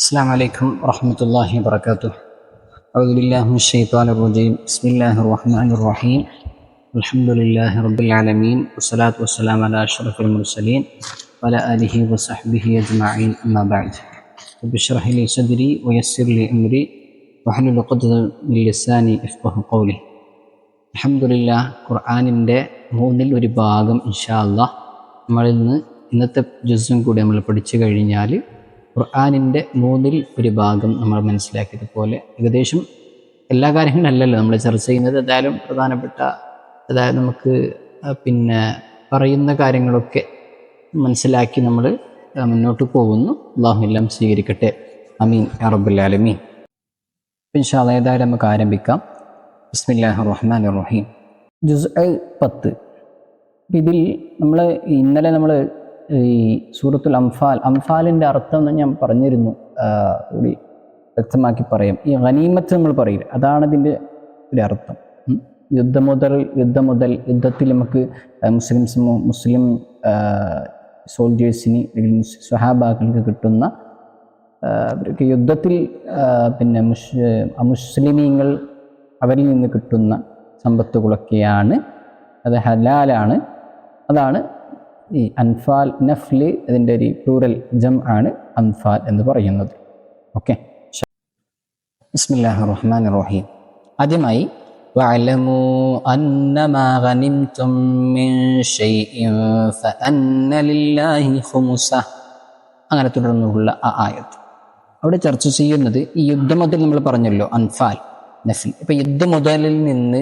السلام عليكم ورحمة الله وبركاته. أعوذ بالله من الشيطان الرجيم. بسم الله الرحمن الرحيم. الحمد لله رب العالمين والصلاة والسلام على أشرف المرسلين وعلى آله وصحبه أجمعين. أما بعد. رب اشرح لي صدري ويسر لي أمري واحلل عقدة من لساني يفقهوا قولي. അൽഹംദുലില്ലാഹ്, ഖുർആനിൻ്റെ മൂന്നിൽ ഒരു ഭാഗം ഇൻഷാ അല്ലാഹ് ഇന്നത്തെ ജുസും കൂടി നമ്മൾ പഠിച്ചു കഴിഞ്ഞാൽ ഖുർആനിൻ്റെ മൂന്നിൽ ഒരു ഭാഗം നമ്മൾ മനസ്സിലാക്കിയതുപോലെ ഏകദേശം എല്ലാ കാര്യങ്ങളല്ലല്ലോ നമ്മൾ ചർച്ച ചെയ്യുന്നത്. ഏതായാലും പ്രധാനപ്പെട്ട നമുക്ക് പറയുന്ന കാര്യങ്ങളൊക്കെ മനസ്സിലാക്കി നമ്മൾ മുന്നോട്ട് പോകുന്നു. അല്ലാഹു എല്ലാം സ്വീകരിക്കട്ടെ, ആമീൻ യാ റബ്ബൽ ആലമീൻ. ഇൻഷാ അല്ലാഹ് ഏതായാലും നമുക്ക് ആരംഭിക്കാം. ബിസ്മില്ലാഹിർ റഹ്മാനിർ റഹീം. ജുസ് 10. ഇതിൽ ഇന്നലെ നമ്മൾ ഈ സൂറത്തുൽ അംഫാലിൻ്റെ അർത്ഥം ഞാൻ പറഞ്ഞിരുന്നു, കൂടി വ്യക്തമാക്കി പറയാം. ഈ ഗനീമത്ത് നമ്മൾ പറയില്ല, അതാണ് ഇതിൻ്റെ ഒരു അർത്ഥം. യുദ്ധത്തിൽ നമുക്ക് മുസ്ലിം സോൾജേഴ്സിന് അല്ലെങ്കിൽ സ്വഹാബാക്കൾക്ക് കിട്ടുന്ന അവർക്ക് യുദ്ധത്തിൽ മുസ്ലിമീങ്ങൾ അവരിൽ നിന്ന് കിട്ടുന്ന സമ്പത്തുകളൊക്കെയാണ്, അത് ഹലാലാണ്. അതാണ് ഈ അൻഫാൽ. നഫ്ല് അതിൻ്റെ ഒരു പ്ലൂറൽ ജം ആണ് അൻഫാൽ എന്ന് പറയുന്നത്. ഓക്കെ, ബിസ്മില്ലാഹിർ റഹ്മാനിർ റഹീം. ആദ്യമായി വഅലമു അന്നമാ ഗനിംതും മിൻ ശൈഇൻ ഫഅന്ന ലില്ലാഹി ഖുമുസഹ, അങ്ങനെ തുടർന്നുള്ള ആ ആയത്ത് അവിടെ ചർച്ച ചെയ്യുന്നത് ഈ യുദ്ധം മുതൽ നമ്മൾ പറഞ്ഞല്ലോ അൻഫാൽ നഫ്ൽ. ഇപ്പം യുദ്ധം മുതലിൽ നിന്ന്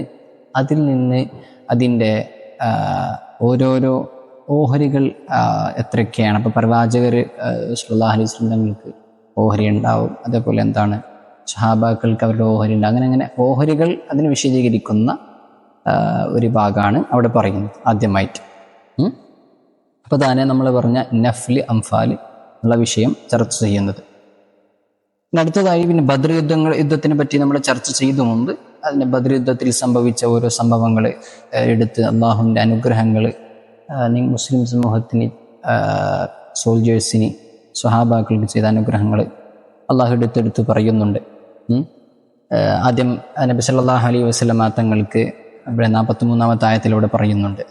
അതിൻ്റെ ഓരോരോ ഓഹരികൾ എത്രയൊക്കെയാണ്. അപ്പോൾ പ്രവാചകർ സല്ലല്ലാഹു അലൈഹി വസല്ലം തങ്ങൾക്ക് ഓഹരി ഉണ്ടാവും, അതേപോലെ സ്വഹാബാക്കൾക്ക് അവരുടെ ഓഹരി ഉണ്ട്. അങ്ങനെ ഓഹരികൾ അതിന് വിശദീകരിക്കുന്ന ഒരു ഭാഗമാണ് അവിടെ പറയുന്നത് ആദ്യമായിട്ട്. അപ്പോൾ തന്നെ നമ്മൾ പറഞ്ഞ നഫ്ല് അംഫാൽ എന്നുള്ള വിഷയം ചർച്ച ചെയ്യുന്നത്. അടുത്തതായി ബദർ യുദ്ധത്തിനെ പറ്റി നമ്മൾ ചർച്ച ചെയ്തു മുമ്പ്. അതിന് ബദർ യുദ്ധത്തിൽ സംഭവിച്ച ഓരോ സംഭവങ്ങൾ എടുത്ത് അള്ളാഹുവിൻ്റെ അനുഗ്രഹങ്ങൾ മുസ്ലിം സമൂഹത്തിന്, സോൾജേഴ്സിന്, സ്വഹാബാക്കൾക്ക് ചെയ്ത അനുഗ്രഹങ്ങൾ അള്ളാഹു എടുത്തെടുത്ത് പറയുന്നുണ്ട്. ആദ്യം നബി സല്ലല്ലാഹു അലൈഹി വസല്ലം തങ്ങൾക്ക് 43-ാമത്തെ ആയത്തിലൂടെ പറയുന്നുണ്ട്,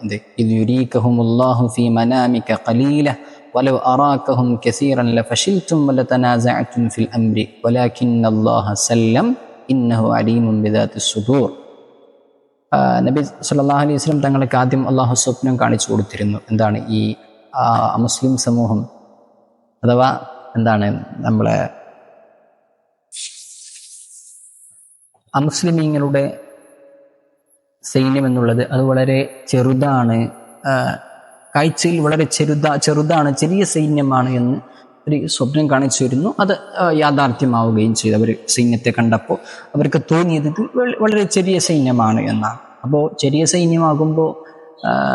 ഇദ് യുരീകഹുമുല്ലാഹു ഫീ മനാമിക ഖലീല വലൗ അറാകഹും കസീറൻ ലഫശിൽതും വലതനാസഅതും ഫിൽ അംരി വലാകിന്നല്ലാഹ സല്ലം ഇന്നഹു അലീമുൻ ബിദാത്തിസ് സുദൂർ. നബി സല്ലല്ലാഹു അലൈഹി വസല്ലം തങ്ങൾക്ക് ആദ്യം അള്ളാഹു സ്വപ്നം കാണിച്ചു കൊടുത്തിരുന്നു. എന്താണ് ഈ മുസ്ലിം സമൂഹം, അഥവാ നമ്മളെ അമുസ്ലിമീങ്ങളുടെ സൈന്യം എന്നുള്ളത് അത് വളരെ ചെറുതാണ്, കാഴ്ചയിൽ വളരെ ചെറുതാണ്, ചെറിയ സൈന്യമാണ് എന്ന് ഒരു സ്വപ്നം കാണിച്ചു വരുന്നു. അത് യാഥാർത്ഥ്യമാവുകയും ചെയ്തു. അവർ സൈന്യത്തെ കണ്ടപ്പോൾ അവർക്ക് തോന്നിയത് ഇത് വളരെ ചെറിയ സൈന്യമാണ് എന്നാണ്. അപ്പോൾ ചെറിയ സൈന്യമാകുമ്പോൾ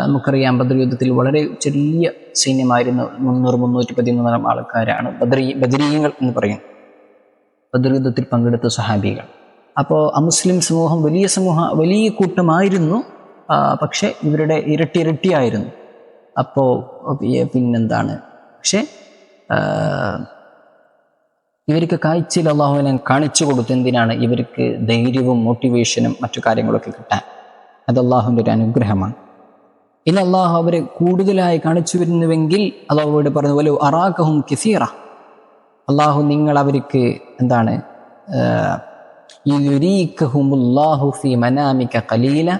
നമുക്കറിയാം ബദർ യുദ്ധത്തിൽ വളരെ ചെറിയ സൈന്യമായിരുന്നു. 313 ആൾക്കാരാണ് ബദരീങ്ങൾ എന്ന് പറയും, ബദർ യുദ്ധത്തിൽ പങ്കെടുത്ത സഹാബികൾ. അപ്പോൾ അമുസ്ലിം സമൂഹം വലിയ കൂട്ടമായിരുന്നു, പക്ഷെ ഇവരുടെ ഇരട്ടിയായിരുന്നു. അപ്പോൾ പക്ഷെ ഇവർക്ക് കാഴ്ചയിൽ അള്ളാഹുവിനെ കാണിച്ചു കൊടുത്തു. എന്തിനാണ്? ഇവർക്ക് ധൈര്യവും മോട്ടിവേഷനും മറ്റു കാര്യങ്ങളൊക്കെ കിട്ടാൻ. അത് അള്ളാഹുവിൻ്റെ ഒരു അനുഗ്രഹമാണ്. ഇനി അള്ളാഹു അവരെ കൂടുതലായി കാണിച്ചു വരുന്നുവെങ്കിൽ അള്ളാഹുവോട് പറഞ്ഞു, വലൗ അറാകഹും കസീറ, അള്ളാഹു നിങ്ങൾ അവർക്ക് യുരീകഹുമുല്ലാഹു ഫീ മനാമിക ഖലീല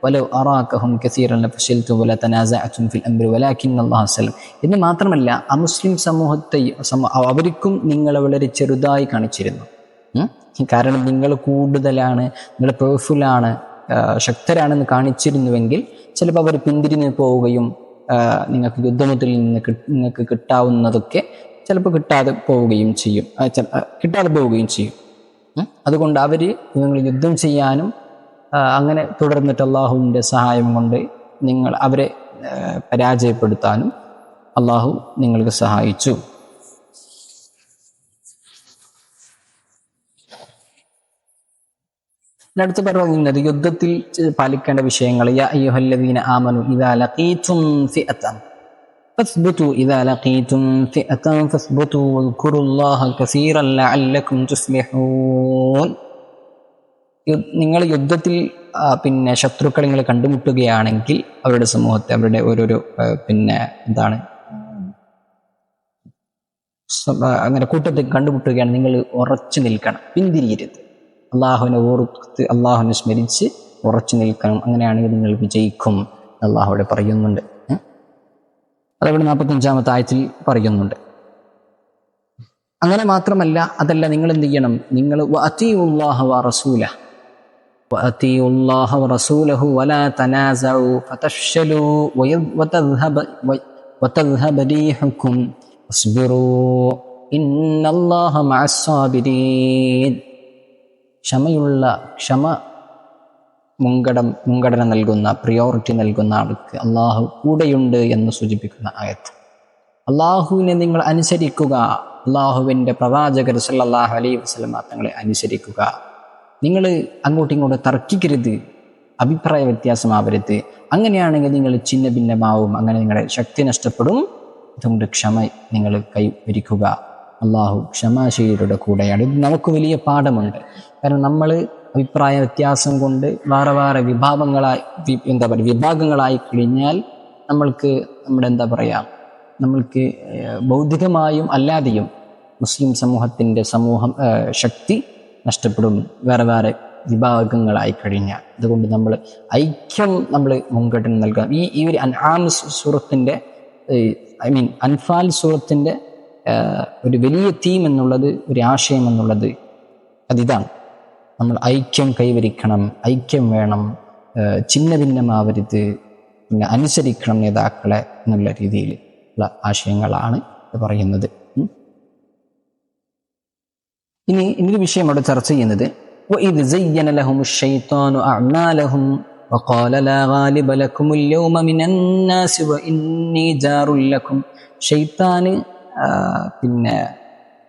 വലൗ അറാകഹും കസീറൻ ലഫശിൽതും വലതനാസഅതും ഫിൽ അംരി വലാകിന്നല്ലാഹ സല്ലം. എന്ന് മാത്രമല്ല, അമുസ്ലിം സമൂഹത്തെ അവർക്കും നിങ്ങൾ വളരെ ചെറുതായി കാണിച്ചിരുന്നു. കാരണം നിങ്ങൾ കൂടുതലാണ്, നിങ്ങൾ പവർഫുള്ളാണ്, ശക്തരാണെന്ന് കാണിച്ചിരുന്നുവെങ്കിൽ ചിലപ്പോൾ അവർ പിന്തിരിഞ്ഞു പോവുകയും നിങ്ങൾക്ക് യുദ്ധത്തിൽ നിന്ന് നിങ്ങൾക്ക് കിട്ടാവുന്നതൊക്കെ ചിലപ്പോൾ കിട്ടാതെ പോവുകയും ചെയ്യും. അതുകൊണ്ട് നിങ്ങൾ യുദ്ധം ചെയ്യാനും അങ്ങനെ തുടർന്നിട്ട് അള്ളാഹുവിൻ്റെ സഹായം കൊണ്ട് നിങ്ങൾ അവരെ പരാജയപ്പെടുത്താനും അള്ളാഹു നിങ്ങൾക്ക് സഹായിച്ചു. അടുത്ത് പറയുന്നത് യുദ്ധത്തിൽ പാലിക്കേണ്ട വിഷയങ്ങൾ. യാ അയ്യുഹല്ലദീന ആമനു ഇദാ ലഖീതും ഫിഅതൻ, فاثبتوا إذا لقيتم فئة فاثبتوا واذكروا الله كثيرا لعلكم تفلحون. നിങ്ങൾ യുദ്ധത്തിൽ പിന്നെ ശത്രുക്കളെ നിങ്ങൾ കണ്ടുമുട്ടുകയാണെങ്കിൽ അവരുടെ സമൂഹത്തെ അവരുടെ ഓരോരോ എന്താണ് അങ്ങനെ കൂട്ടത്തിൽ കണ്ടുമുട്ടുകയാണ്, നിങ്ങൾ ഉറച്ചു നിൽക്കണം, പിന്തിരിയരുത്. അള്ളാഹുവിനെ ഓർത്ത് അള്ളാഹുവിനെ സ്മരിച്ച് ഉറച്ചു നിൽക്കണം. അങ്ങനെയാണെങ്കിൽ നിങ്ങൾ വിജയിക്കും അള്ളാഹു അവിടെ പറയുന്നുണ്ട്. അതവിടെ 45-ാമത്തെ ആയത്തിൽ പറയുന്നുണ്ട്. അങ്ങനെ മാത്രമല്ല, അതല്ല, നിങ്ങൾ എന്ത് ചെയ്യണം, നിങ്ങൾ വഅതീഉല്ലാഹ വറസൂലഹു വലാ തനാസഉ ഫതഫ്ശലു വതദ്ഹബ റീഹുകും വസ്ബിറൂ ഇന്നല്ലാഹ മഅസ്സാബിരീൻ. മുൻഗണന നൽകുന്ന, പ്രിയോറിറ്റി നൽകുന്ന ആൾക്ക് അള്ളാഹു കൂടെയുണ്ട് എന്ന് സൂചിപ്പിക്കുന്ന ആയത്ത്. അള്ളാഹുവിനെ നിങ്ങൾ അനുസരിക്കുക, അള്ളാഹുവിൻ്റെ പ്രവാചകർ സല്ലല്ലാഹു അലൈഹി വസല്ലം തങ്ങളെ അനുസരിക്കുക. നിങ്ങൾ അങ്ങോട്ടും ഇങ്ങോട്ടും തർക്കിക്കരുത്, അഭിപ്രായ വ്യത്യാസമാവരുത്. അങ്ങനെയാണെങ്കിൽ നിങ്ങൾ ചിന്ന ഭിന്നമാവും, അങ്ങനെ നിങ്ങളുടെ ശക്തി നഷ്ടപ്പെടും. അതുകൊണ്ട് ക്ഷമ നിങ്ങൾ കൈവരിക്കുക. അള്ളാഹു ക്ഷമാശീലരുടെ കൂടെയാണ്. ഇത് നമുക്ക് വലിയ പാഠമുണ്ട്. കാരണം നമ്മൾ അഭിപ്രായ വ്യത്യാസം കൊണ്ട് വേറെ വേറെ വിഭാഗങ്ങളായി കഴിഞ്ഞാൽ നമ്മൾക്ക് നമ്മൾക്ക് ബൗദ്ധികമായും അല്ലാതെയും മുസ്ലിം ശക്തി നഷ്ടപ്പെടും, വേറെ വേറെ വിഭാഗങ്ങളായി കഴിഞ്ഞാൽ. അതുകൊണ്ട് നമ്മൾ ഐക്യം മുൻഗണന നൽകാം. ഈ ഒരു അൻഫാൽ സൂറത്തിൻ്റെ ഒരു വലിയ തീം എന്നുള്ളത്, ഒരു ആശയം എന്നുള്ളത് അതിതാണ്. നമ്മൾ ഐക്യം കൈവരിക്കണം, ഐക്യം വേണം, ചിന്ന ഭിന്നമാവരുത്, പിന്നെ അനുസരിക്കണം നേതാക്കളെ എന്നുള്ള രീതിയിൽ ഉള്ള ആശയങ്ങളാണ് പറയുന്നത്. ഇനി ഇന്നൊരു വിഷയം അവിടെ ചർച്ച ചെയ്യുന്നത് وَإِذْ زَيَّنَ لَهُمُ الشَّيْطَانُ أَعْمَالَهُمْ وَقَالَ لَا غَالِبَ لَكُمُ الْيَوْمَ مِنَ النَّاسِ وَإِنِّي جَارٌ لَكُمْ.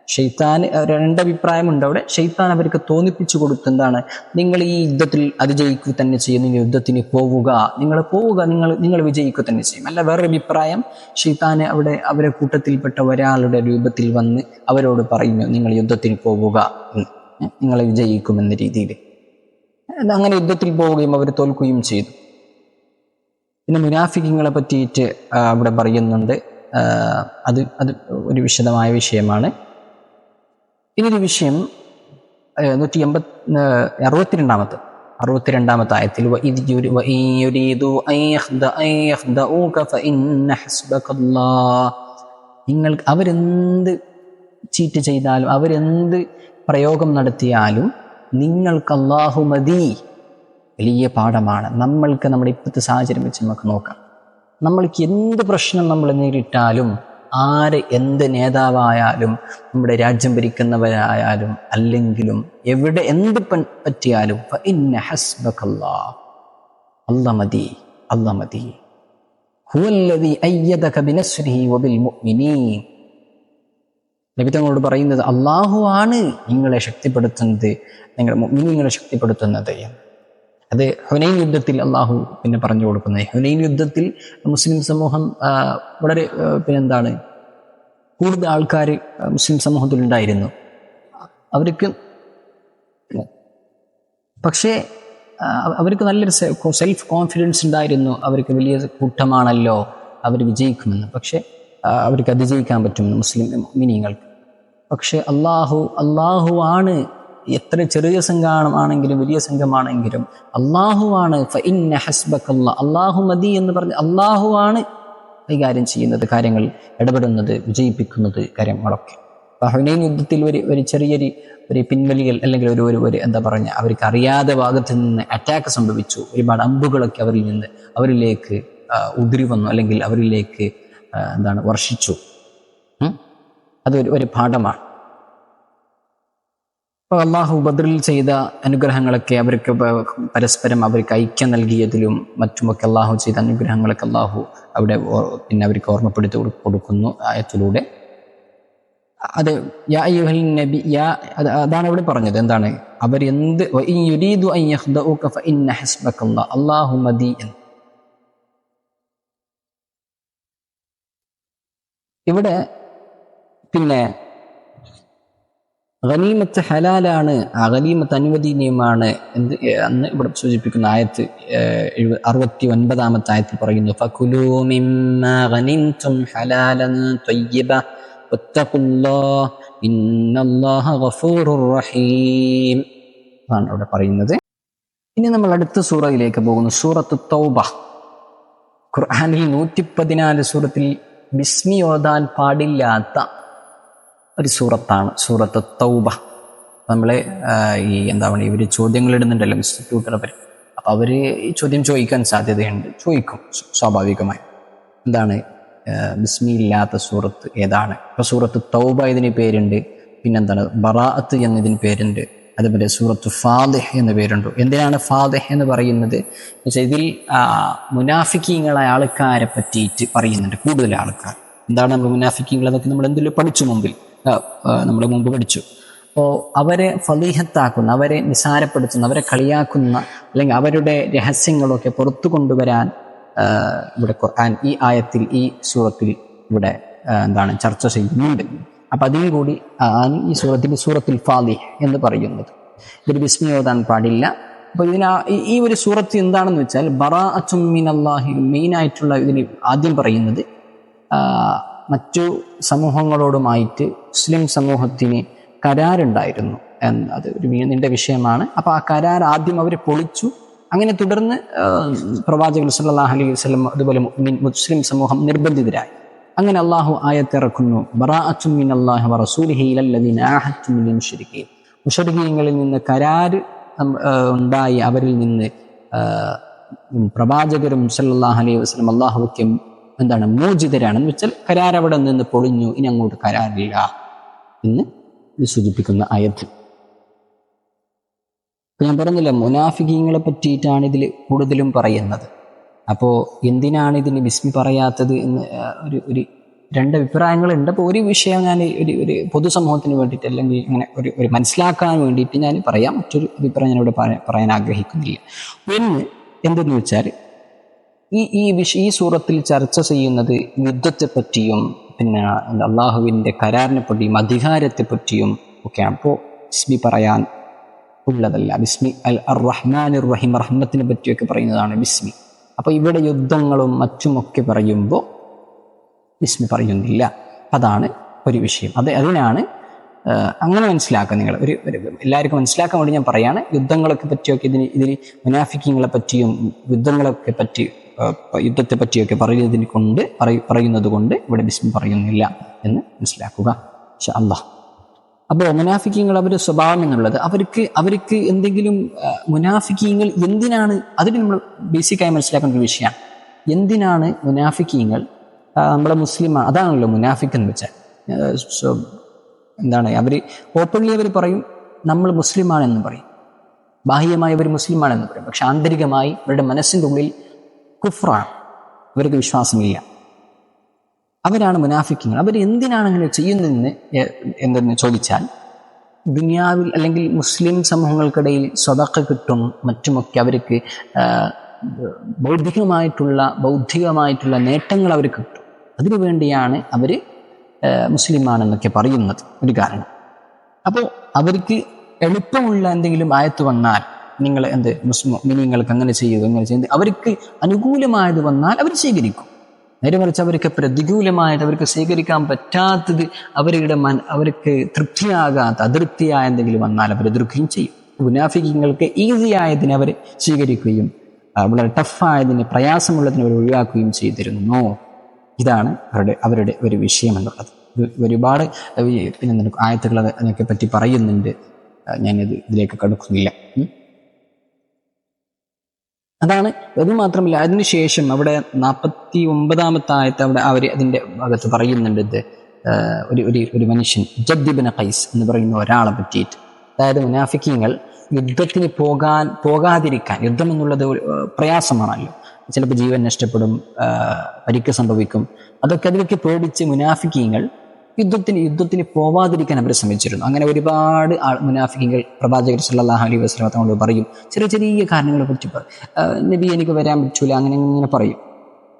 ഷെയ്ത്താന് രണ്ടഭിപ്രായമുണ്ട് അവിടെ. ഷെയ്ത്താൻ അവർക്ക് തോന്നിപ്പിച്ചു കൊടുത്തെന്താണ്, നിങ്ങൾ ഈ യുദ്ധത്തിൽ അതിജയിക്കുക തന്നെ ചെയ്യും, നിങ്ങൾ യുദ്ധത്തിന് പോവുക, നിങ്ങൾ വിജയിക്കുക തന്നെ ചെയ്യും. അല്ല, വേറൊരു അഭിപ്രായം, ഷെയ്ത്താന് അവിടെ അവരെ കൂട്ടത്തിൽപ്പെട്ട ഒരാളുടെ രൂപത്തിൽ വന്ന് അവരോട് പറയുന്നു, നിങ്ങൾ യുദ്ധത്തിന് പോവുക, നിങ്ങൾ വിജയിക്കുമെന്ന രീതിയിൽ. അങ്ങനെ യുദ്ധത്തിൽ പോവുകയും അവർ തോൽക്കുകയും ചെയ്തു. പിന്നെ മുനാഫിക്കുകളെ പറ്റിയിട്ട് അവിടെ പറയുന്നുണ്ട്. അത് ഒരു വിശദമായ വിഷയമാണ്. ഇതൊരു വിഷയം 162-ാമത്തെ ആയത്തിൽ അവരെന്ത് ചീറ്റ് ചെയ്താലും, അവരെന്ത് പ്രയോഗം നടത്തിയാലും നിങ്ങൾക്ക് അല്ലാഹു മതി. വലിയ പാഠമാണ്. നമ്മൾക്ക് നമ്മുടെ ഇപ്പോഴത്തെ സാഹചര്യം വെച്ച് നമുക്ക് നോക്കാം. നമ്മൾക്ക് എന്ത് പ്രശ്നം നമ്മൾ നേരിട്ടാലും, എന്ത് നേതാവായാലും, നമ്മുടെ രാജ്യം ഭരിക്കുന്നവരായാലും അല്ലെങ്കിലും, എവിടെ എന്ത് പറ്റിയാലും ഫഇന്ന ഹസ്ബകല്ലാഹ്, അല്ലാഹ് മതി. ഹുവല്ലദീ അയ്യദക ബിനസ്രിഹി വബിൽ മുഅ്മിനീൻ. നബി തങ്ങളോട് പറയുന്നത്, അല്ലാഹു ആണ് നിങ്ങളെ ശക്തിപ്പെടുത്തുന്നത്, നിങ്ങളുടെ മുഅ്മിനീങ്ങളെ ശക്തിപ്പെടുത്തുന്നത്. അത് ഹുനൈൻ യുദ്ധത്തിൽ അള്ളാഹു പിന്നെ പറഞ്ഞു കൊടുക്കുന്നത്. ഹുനൈൻ യുദ്ധത്തിൽ മുസ്ലിം സമൂഹം വളരെ കൂടുതൽ ആൾക്കാർ മുസ്ലിം സമൂഹത്തിലുണ്ടായിരുന്നു. അവർക്ക് നല്ലൊരു സെൽഫ് കോൺഫിഡൻസ് ഉണ്ടായിരുന്നു. അവർക്ക് വലിയ കൂട്ടമാണല്ലോ, അവർ വിജയിക്കുമെന്ന്. പക്ഷെ അവർക്ക് അതിജയിക്കാൻ പറ്റുമെന്ന് മുസ്ലിം മുഅ്മിനീങ്ങൾക്ക്. പക്ഷെ അള്ളാഹു ആണ്. എത്ര ചെറിയ സംഘമാണെങ്കിലും വലിയ സംഘമാണെങ്കിലും അള്ളാഹുവാണ്. ഫഇന്ന ഹസ്ബകല്ലാഹ്, അള്ളാഹു മതി എന്ന് പറഞ്ഞ് അള്ളാഹുവാണ് കൈകാര്യം ചെയ്യുന്നത്, കാര്യങ്ങൾ ഇടപെടുന്നത്, വിജയിപ്പിക്കുന്നത് കാര്യങ്ങളൊക്കെ. ഹുനൈൻ യുദ്ധത്തിൽ ഒരു ചെറിയൊരു പിൻവലികൾ അല്ലെങ്കിൽ ഒരു അവർക്ക് അറിയാതെ ഭാഗത്ത് നിന്ന് അറ്റാക്ക് സംഭവിച്ചു. ഒരുപാട് അമ്പുകളൊക്കെ അവരിലേക്ക് ഉതിരി വന്നു, അല്ലെങ്കിൽ അവരിലേക്ക് വർഷിച്ചു. അത് ഒരു പാഠമാണ്. അപ്പോൾ അള്ളാഹു ബദ്റിൽ ചെയ്ത അനുഗ്രഹങ്ങളൊക്കെ അവർക്ക് പരസ്പരം അവർക്ക് ഐക്യം നൽകിയതിലും മറ്റുമൊക്കെ അള്ളാഹു ചെയ്ത അനുഗ്രഹങ്ങളൊക്കെ അള്ളാഹു അവിടെ അവർക്ക് ഓർമ്മപ്പെടുത്തി കൊടുക്കുന്നു ആയത്തിലൂടെ. അത് യാ അയ്യുഹൽ നബി, അതാണ് അവിടെ പറഞ്ഞത്. എന്താണ് അവരെന്ത് യുരീദു അൻ യഖ്ദഊക ഫഇന്ന ഹസ്ബകല്ലാഹ്, അല്ലാഹു മതി. ഇവിടെ പിന്നെ ഗനീമത്ത് ഹലാലാണ്, ആ ഗനീമത്ത് അനുവദനീയമാണ് എന്ന് അന്ന് ഇവിടെ സൂചിപ്പിക്കുന്ന ആയത്ത് 69-ാമത്തെ ആയത്തിൽ പറയുന്നു, ഫകുലൂ മിമ്മാ ഗനിംതും ഹലാലൻ ത്വയ്യിബ വത്തഖുല്ലാഹ ഇന്നല്ലാഹ ഗഫൂറുർ റഹീം ആണ് അവിടെ പറയുന്നത്. ഇനി നമ്മൾ അടുത്ത സൂറയിലേക്ക് പോകുന്നു, സൂറത്തു തൗബ. ഖുർആനിൽ 114 സൂറത്തിൽ ബിസ്മി ഓതാൻ പാടില്ലാത്ത ഒരു സൂറത്താണ് സൂറത്ത് തൗബ. നമ്മളെ ഇവർ ചോദ്യങ്ങൾ ഇടുന്നുണ്ടല്ലോ ഇൻസ്റ്റിറ്റ്യൂട്ടുകളെ പറ്റി. അപ്പം അവർ ഈ ചോദ്യം ചോദിക്കാൻ സാധ്യതയുണ്ട്, ചോദിക്കും സ്വാഭാവികമായി. എന്താണ് ബിസ്മി ഇല്ലാത്ത സൂറത്ത് ഏതാണ്? ഇപ്പൊ സൂറത്ത് തൗബ ഇതിന് പേരുണ്ട്, പിന്നെന്താണ് ബറാഅത്ത് എന്നതിന് പേരുണ്ട്, അതുപോലെ സൂറത്ത് ഫാദിഹ് എന്ന പേരുണ്ട്. എന്തിനാണ് ഫാദിഹ് എന്ന് പറയുന്നത്? ഇതിൽ മുനാഫിക്കീങ്ങളായ ആൾക്കാരെ പറ്റിയിട്ട് പറയുന്നുണ്ട്, കൂടുതൽ ആൾക്കാർ. എന്താണ് നമ്മൾ മുനാഫിക്കീങ്ങൾ? അതൊക്കെ നമ്മൾ എന്തെങ്കിലും പഠിച്ചു, നമ്മൾ മുമ്പ് പഠിച്ചു. അപ്പോൾ അവരെ ഫളീഹത്താക്കുന്ന, അവരെ നിസാരപ്പെടുത്തുന്ന, അവരെ കളിയാക്കുന്ന, അല്ലെങ്കിൽ അവരുടെ രഹസ്യങ്ങളൊക്കെ പുറത്തു കൊണ്ടുവരാൻ ഇവിടെ ഖുർആൻ ഈ ആയത്തിൽ, ഈ സൂറത്തിൽ ഇവിടെ ചർച്ച ചെയ്യുന്നുണ്ട്. അപ്പം അതിനും കൂടി ഈ സൂറത്തിൽ ഫാദിഹ് എന്ന് പറയുന്നത്. ഇതിൽ ബിസ്മി ഓതാൻ പാടില്ല. അപ്പോൾ ഈ ഒരു സൂറത്ത് എന്താണെന്ന് വെച്ചാൽ ബറാഅത്തും മിനല്ലാഹി, മെയിനായിട്ടുള്ള ഇതിൽ ആദ്യം പറയുന്നത് മറ്റു സമൂഹങ്ങളോടുമായിട്ട് മുസ്ലിം സമൂഹത്തിന് കരാറുണ്ടായിരുന്നു. അത് ഒരു നീണ്ട വിഷയമാണ്. അപ്പോൾ ആ കരാർ ആദ്യം അവർ പൊളിച്ചു. അങ്ങനെ തുടർന്ന് പ്രവാചകൻ സല്ലല്ലാഹു അലൈഹി വസല്ലം അതുപോലെ മുസ്ലിം സമൂഹം നിർബന്ധിതരായി. അങ്ങനെ അള്ളാഹു ആയത്തിറക്കുന്നു, ബറാഅത്തും മിനല്ലാഹി വറസൂലിഹി ഇലല്ലദീന ആഹദ്തും മിനൽ മുശ്രികീൻ. മുശ്രികീങ്ങളിൽ നിന്ന് കരാർ ഉണ്ടായി, അവരിൽ നിന്ന് പ്രവാചകരും സല്ലല്ലാഹു അലൈഹി വസല്ലം അള്ളാഹുവൊക്കെ മോചിതരാണെന്ന് വെച്ചാൽ കരാർ അവിടെ നിന്ന് പൊളിഞ്ഞു, ഇനി അങ്ങോട്ട് കരാറില്ല എന്ന് സൂചിപ്പിക്കുന്ന ആയത്ത്. ഇപ്പൊ ഞാൻ പറഞ്ഞില്ല, മുനാഫിഖീങ്ങളെ പറ്റിയിട്ടാണ് ഇതിൽ കൂടുതലും പറയുന്നത്. അപ്പോൾ എന്തിനാണ് ഇതിന് ബിസ്മി പറയാത്തത് എന്ന് ഒരു രണ്ട് അഭിപ്രായങ്ങളുണ്ട്. അപ്പോൾ ഒരു വിഷയം ഞാൻ ഒരു പൊതുസമൂഹത്തിന് വേണ്ടിയിട്ട്, അല്ലെങ്കിൽ ഇങ്ങനെ ഒരു മനസ്സിലാക്കാൻ വേണ്ടിയിട്ട് ഞാൻ പറയാം. മറ്റൊരു അഭിപ്രായം ഞാനിവിടെ പറയാൻ ആഗ്രഹിക്കുന്നില്ല. ഒന്ന് എന്തെന്ന് വെച്ചാൽ, ഈ സൂറത്തിൽ ചർച്ച ചെയ്യുന്നത് യുദ്ധത്തെ പറ്റിയും പിന്നെ അള്ളാഹുവിൻ്റെ കരാറിനെ പറ്റിയും അധികാരത്തെ പറ്റിയും ഒക്കെയാണ്. അപ്പോൾ ബിസ്മി പറയാൻ ഉള്ളതല്ല. ബിസ്മി അർ റഹ്മാനിർ റഹീം, റഹ്മത്തിനെ പറ്റിയൊക്കെ പറയുന്നതാണ് ബിസ്മി. അപ്പോൾ ഇവിടെ യുദ്ധങ്ങളും മറ്റുമൊക്കെ പറയുമ്പോൾ ബിസ്മി പറയുന്നില്ല. അതാണ് ഒരു വിഷയം. അതിനാണ് അങ്ങനെ മനസ്സിലാക്കുക. നിങ്ങൾ എല്ലാവർക്കും മനസ്സിലാക്കാൻ വേണ്ടി ഞാൻ പറയാണ്. യുദ്ധങ്ങളൊക്കെ പറ്റിയൊക്കെ ഇതിൽ മുനാഫിക്കീങ്ങളെ പറ്റിയും യുദ്ധത്തെ പറ്റിയൊക്കെ പറയുന്നത് കൊണ്ട് ഇവിടെ ബിസ്മി പറയുന്നില്ല എന്ന് മനസ്സിലാക്കുക ഇൻഷാ അല്ലാഹ്. അപ്പോൾ മുനാഫിക്കീങ്ങൾ അവരുടെ സ്വഭാവം എന്നുള്ളത്, അവർക്ക് എന്തെങ്കിലും മുനാഫിക്കീങ്ങൾ എന്തിനാണ്, അതിന് നമ്മൾ ബേസിക്കായി മനസ്സിലാക്കേണ്ട ഒരു വിഷയമാണ്. എന്തിനാണ് മുനാഫിക്കീങ്ങൾ നമ്മളെ മുസ്ലിമാണ്? അതാണല്ലോ മുനാഫിക്ക് എന്ന് വെച്ചാൽ. അവർ ഓപ്പൺലി അവർ പറയും നമ്മൾ മുസ്ലിമാണെന്ന് പറയും, ബാഹ്യമായി അവർ മുസ്ലിമാണെന്ന് പറയും, പക്ഷെ ആന്തരികമായി അവരുടെ മനസ്സിൻ്റെ ഉള്ളിൽ കുഫ്റാണ്, അവർക്ക് വിശ്വാസമില്ല. അവരാണ് മുനാഫിക്കീങ്ങൾ. അവർ എന്തിനാണ് അങ്ങനെ ചെയ്യുന്നതെന്ന് എന്തെന്ന് ചോദിച്ചാൽ, ദുനിയാവിൽ അല്ലെങ്കിൽ മുസ്ലിം സമൂഹങ്ങൾക്കിടയിൽ സ്വതക്ക കിട്ടും മറ്റുമൊക്കെ അവർക്ക് ബൗദ്ധികമായിട്ടുള്ള നേട്ടങ്ങൾ അവർക്ക് കിട്ടും. അതിനു വേണ്ടിയാണ് അവർ മുസ്ലിമാണെന്നൊക്കെ പറയുന്നത് ഒരു കാരണം. അപ്പോൾ അവർക്ക് എളുപ്പമുള്ള എന്തെങ്കിലും ആയത്ത് വന്നാൽ, നിങ്ങൾ മുസ്ലിങ്ങൾക്ക് അങ്ങനെ ചെയ്യുക, ഇങ്ങനെ ചെയ്യുന്നത്, അവർക്ക് അനുകൂലമായത് വന്നാൽ അവർ സ്വീകരിക്കും. നേരെ മറിച്ച് അവർക്ക് പ്രതികൂലമായിട്ട്, അവർക്ക് സ്വീകരിക്കാൻ പറ്റാത്തത്, അവർക്ക് തൃപ്തിയാകാത്ത അതൃപ്തിയായ എന്തെങ്കിലും വന്നാൽ അവർ എതിർക്കുകയും ചെയ്യും. മുനാഫിക്കീങ്ങൾക്ക് ഈസി ആയതിനെ അവർ സ്വീകരിക്കുകയും വളരെ ടഫായതിനെ, പ്രയാസമുള്ളതിനെ അവർ ഒഴിവാക്കുകയും ചെയ്തിരുന്നു. ഇതാണ് അവരുടെ ഒരു വിഷയം എന്നുള്ളത്. ഒരുപാട് പിന്നെ ആയത്തുകൾ അതിനൊക്കെ പറ്റി പറയുന്നുണ്ട്, ഇതിലേക്ക് കടക്കുന്നില്ല. അതാണ്. അത് മാത്രമല്ല, അതിനുശേഷം അവിടെ 49-ാമത്തെ ആയത്ത് അവിടെ അതിൻ്റെ ഭാഗത്ത് പറയുന്നുണ്ട്, ഒരു മനുഷ്യൻ ജദ്ദ് ഇബ്നു ഖൈസ് എന്ന് പറയുന്ന ഒരാളെ പറ്റിയിട്ട്. അതായത് മുനാഫിക്കീങ്ങൾ യുദ്ധത്തിന് പോകാതിരിക്കാൻ, യുദ്ധം എന്നുള്ളത് പ്രയാസമാണല്ലോ, ചിലപ്പോൾ ജീവൻ നഷ്ടപ്പെടും, പരിക്ക് സംഭവിക്കും, അതിലൊക്കെ പേടിച്ച് മുനാഫിക്കീങ്ങൾ യുദ്ധത്തിന് പോവാതിരിക്കാൻ അവർ ശ്രമിച്ചിരുന്നു. അങ്ങനെ ഒരുപാട് മുനാഫിക്കീങ്ങൾ പ്രവാചകർ സല്ലല്ലാഹു അലൈഹി വസല്ലം തങ്ങളോട് പറയും, ചെറിയ കാരണങ്ങളെ കുറിച്ച് പറയും, നബി എനിക്ക് വരാൻ പറ്റൂല, അങ്ങനെ പറയും.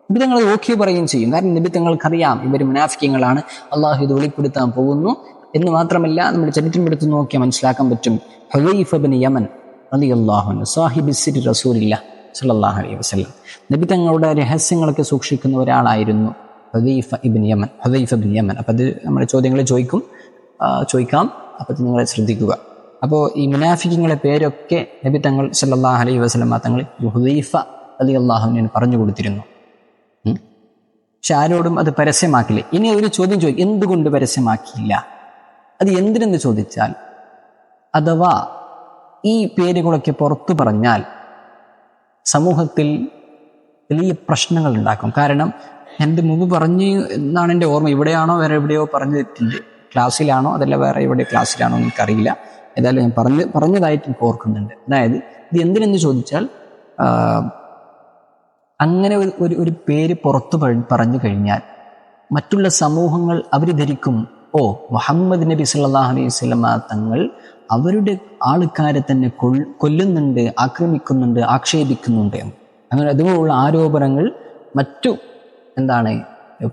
നബി തങ്ങൾ ഓക്കെ പറയുകയും ചെയ്യും. കാരണം നബി തങ്ങൾക്കറിയാം ഇവർ മുനാഫിക്കങ്ങളാണ്, അള്ളാഹു ഇത് വെളിപ്പെടുത്താൻ പോകുന്നു എന്ന് മാത്രമല്ല നമ്മുടെ ചരിത്രം എടുത്ത് നോക്കിയാൽ മനസ്സിലാക്കാൻ പറ്റും. ഹുദൈഫ ഇബ്നു യമൻ റളിയല്ലാഹു അൻഹു സാഹിബി സിരി റസൂലില്ലാഹി സ്വല്ലല്ലാഹു അലൈഹി വസല്ലം, നബി തങ്ങളുടെ രഹസ്യങ്ങളൊക്കെ സൂക്ഷിക്കുന്ന ഒരാളായിരുന്നു ഹുദൈഫ ഇബ്നു യമൻ. അപ്പം അത് നമ്മുടെ ചോദ്യങ്ങൾ ചോദിക്കാം, അപ്പം നിങ്ങൾ ശ്രദ്ധിക്കുക. അപ്പോൾ ഈ മുനാഫിക്കങ്ങളെ പേരൊക്കെ നബി തങ്ങൾ സല്ലല്ലാഹു അലൈഹി വസല്ലം തങ്ങൾ ഹുദൈഫ റളിയല്ലാഹു അൻഹു പറഞ്ഞു കൊടുത്തിരുന്നു. പക്ഷെ ആരോടും അത് പരസ്യമാക്കില്ല. ഇനി ഒരു ചോദ്യം ചോദിക്കും, എന്തുകൊണ്ട് പരസ്യമാക്കിയില്ല? അത് എന്തിനെന്ന് ചോദിച്ചാൽ, അഥവാ ഈ പേരുകളൊക്കെ പുറത്തു പറഞ്ഞാൽ സമൂഹത്തിൽ വലിയ പ്രശ്നങ്ങൾ ഉണ്ടാക്കും. കാരണം എൻ്റെ മുമ്പ് പറഞ്ഞു എന്നാണ് എൻ്റെ ഓർമ്മ. ഇവിടെയാണോ വേറെ എവിടെയോ പറഞ്ഞിട്ടുണ്ട്, ക്ലാസ്സിലാണോ അതല്ല വേറെ എവിടെ ക്ലാസ്സിലാണോ എന്ന് എനിക്കറിയില്ല. ഏതായാലും ഞാൻ പറഞ്ഞതായിട്ട് എനിക്ക് ഓർക്കുന്നുണ്ട്. അതായത് ഇത് എന്തിനെന്ന് ചോദിച്ചാൽ, അങ്ങനെ ഒരു പേര് പുറത്തു പറഞ്ഞു കഴിഞ്ഞാൽ മറ്റുള്ള സമൂഹങ്ങൾ അവർ ധരിക്കും, ഓ മുഹമ്മദ് നബി സല്ലല്ലാഹു അലൈഹി വസല്ലം തങ്ങൾ അവരുടെ ആൾക്കാരെ തന്നെ കൊല്ലുന്നുണ്ട്, ആക്രമിക്കുന്നുണ്ട്, ആക്ഷേപിക്കുന്നുണ്ട് എന്ന്. അങ്ങനെ അതുപോലുള്ള ആരോപണങ്ങൾ മറ്റു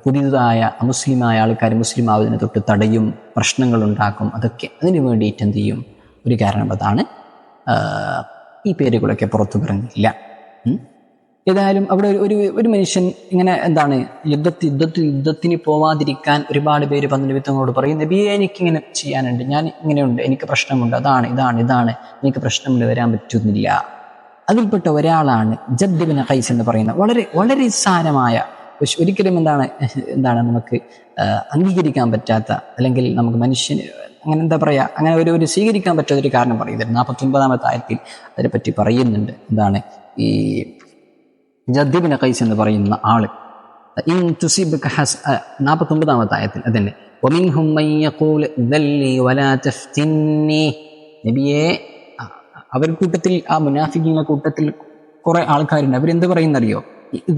പുതിയതായ അമുസ്ലിമായ ആൾക്കാർ മുസ്ലിം ആവുന്നതിനെ തൊട്ട് തടയും, പ്രശ്നങ്ങൾ ഉണ്ടാക്കും. അതൊക്കെ അതിനു വേണ്ടിയിട്ട് എന്ത് ചെയ്യും? ഒരു കാരണം അതാണ് ഈ പേരുകളൊക്കെ പുറത്തു പറഞ്ഞില്ല. ഏതായാലും അവിടെ ഒരു മനുഷ്യൻ ഇങ്ങനെ യുദ്ധത്തിന് പോവാതിരിക്കാൻ ഒരുപാട് പേര് വന്ന് നബി തങ്ങളോട് പറയും, നബിയെ എനിക്കിങ്ങനെ ചെയ്യാനുണ്ട്, ഞാൻ ഇങ്ങനെയുണ്ട്, എനിക്ക് പ്രശ്നമുണ്ട്, ഇതാണ് എനിക്ക് പ്രശ്നമുണ്ട്, വരാൻ പറ്റുന്നില്ല. അതിൽപ്പെട്ട ഒരാളാണ് ജദ്ദ് ഇബ്നു ഖൈസ് എന്ന് പറയുന്ന വളരെ വളരെ നിസ്സാരമായ, ഒരിക്കലും നമുക്ക് അംഗീകരിക്കാൻ പറ്റാത്ത, അല്ലെങ്കിൽ നമുക്ക് മനുഷ്യന് അങ്ങനെ ഒരു സ്വീകരിക്കാൻ പറ്റാത്ത ഒരു കാരണം പറയുന്നത് 49-ാമത്തെ ആയത്തിൽ അതിനെപ്പറ്റി പറയുന്നുണ്ട്. ഈ ജദ്ദ് ഇബ്നു ഖൈസ് എന്ന് പറയുന്ന ആള് 49-ാമത്തെ ആയത്തിൽ അതന്നെ, വമിൻഹും മൻ യഖൂലു ദല്ലി വലാ തഫ്തിന്നി. നബിയെ, അവർ കൂട്ടത്തിൽ, ആ മുനാഫിഖീങ്ങളുടെ കൂട്ടത്തിൽ കുറെ ആൾക്കാരുണ്ട്. അവരെന്ത് പറയുന്നറിയോ?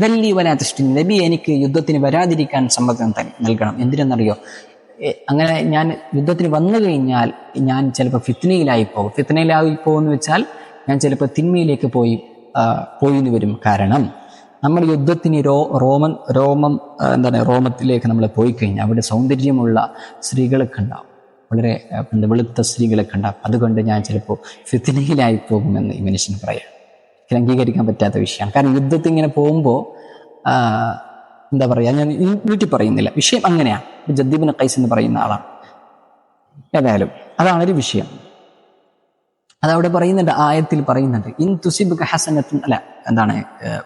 ദല്ലി വലാ തഫ്തിന്നി, നബി എനിക്ക് യുദ്ധത്തിന് വരാതിരിക്കാൻ സമ്മതം നൽകണം. എന്തിനെന്നറിയോ? അങ്ങനെ ഞാൻ യുദ്ധത്തിന് വന്നു കഴിഞ്ഞാൽ ഞാൻ ചിലപ്പോൾ ഫിത്നയിലായി പോകുമെന്ന് വെച്ചാൽ ഞാൻ ചിലപ്പോൾ തിന്മയിലേക്ക് പോയിന്ന് വരും. കാരണം നമ്മൾ യുദ്ധത്തിന് റോമത്തിലേക്ക് നമ്മൾ പോയി കഴിഞ്ഞാൽ അവിടെ സൗന്ദര്യമുള്ള സ്ത്രീകളൊക്കെ ഉണ്ടാവും, വളരെ വെളുത്ത സ്ത്രീകളൊക്കെ ഉണ്ടാവും. അതുകൊണ്ട് ഞാൻ ചിലപ്പോൾ ഫിത്നയിലായി പോകുമെന്ന് ഈ മനുഷ്യന് പറയാം. എനിക്ക് അംഗീകരിക്കാൻ പറ്റാത്ത വിഷയമാണ്. കാരണം യുദ്ധത്തിൽ ഇങ്ങനെ പോകുമ്പോൾ ഞാൻ വീട്ടിൽ പറയുന്നില്ല, വിഷയം അങ്ങനെയാണ്. ജദ്ദ് ഇബ്നു ഖൈസ് എന്ന് പറയുന്ന ആളാണ്. ഏതായാലും അതാണൊരു വിഷയം. അതവിടെ പറയുന്നുണ്ട്, ആയത്തിൽ പറയുന്നുണ്ട്, ഇൻ തുസിബ്ക ഹസനത്തുൻ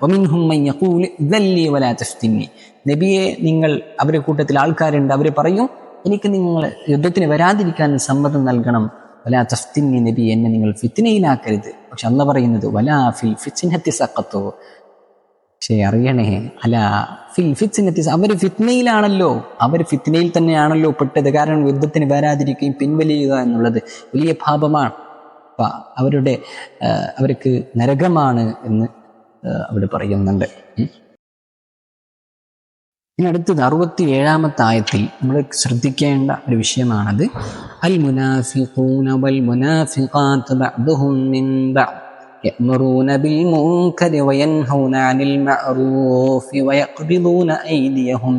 വമിൻഹും മൻ യഖൂലു ദല്ലി വലാ തഫ്തിന്നി. നബിയെ, നിങ്ങൾ അവരുടെ കൂട്ടത്തിൽ ആൾക്കാരുണ്ട്, അവർ പറയും എനിക്ക് നിങ്ങൾ യുദ്ധത്തിന് വരാതിരിക്കാൻ സമ്മതം നൽകണം. വലാ തഫ്തിന്നി, നബി എന്നെ നിങ്ങൾ ഫിത്നയിലാക്കരുത്. പക്ഷെ അല്ലാഹ് പറയുന്നത് വലാ ഫിൽ ഫിത്നതി സഖത്തു. പക്ഷേ അറിയണേ, ഫിൽ ഫിത്നതി, അവർ ഫിത്നയിലാണല്ലോ, അവർ ഫിത്നയിൽ തന്നെയാണല്ലോ പെട്ടത്. കാരണം യുദ്ധത്തിന് വരാതിരിക്കുകയും പിൻവലിയുക എന്നുള്ളത് വലിയ പാപമാണ്. അവർക്ക് നരകമാണ് എന്ന് അവിടെ പറയുന്നുണ്ട്. ഇനി അടുത്തത് 67-ാമത്തെ ആയത്തിൽ നമ്മൾ ശ്രദ്ധിക്കേണ്ട ഒരു വിഷയമാണത്. അൽ മുനാഫിഖൂന വൽ മുനാഫിഖാത്ത് ബഅ്ദുഹും മിൻ ബഅദ് യഅ്മുറൂന ബിൽ മുൻകരി വയൻഹൗന അനിൽ മഅറൂഫി വയഖ്ബിദൂന അയ്ദിയഹും